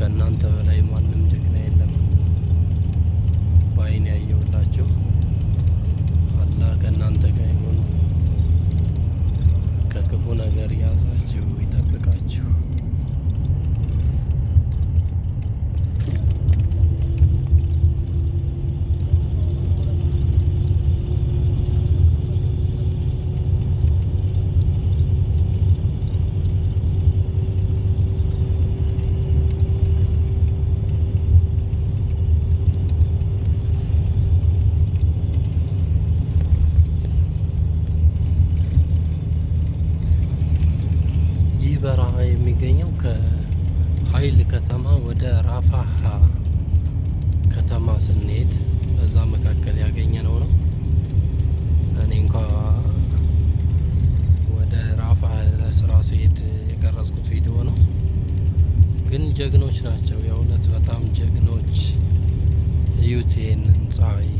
ከእናንተ በላይ ማንም ጀግና የለም። በአይን ያየሁላችሁ። አላህ ከእናንተ ጋር ይሁን። ከክፉ ነገር ያዛችሁ፣ ይጠብቃችሁ። በረሃ የሚገኘው ከሀይል ከተማ ወደ ራፋህ ከተማ ስንሄድ በዛ መካከል ያገኘነው ነው። እኔ እንኳ ወደ ራፋህ ለስራ ሲሄድ የቀረጽኩት ቪዲዮ ነው። ግን ጀግኖች ናቸው፣ የእውነት በጣም ጀግኖች። እዩት ይሄንን ፀሐይ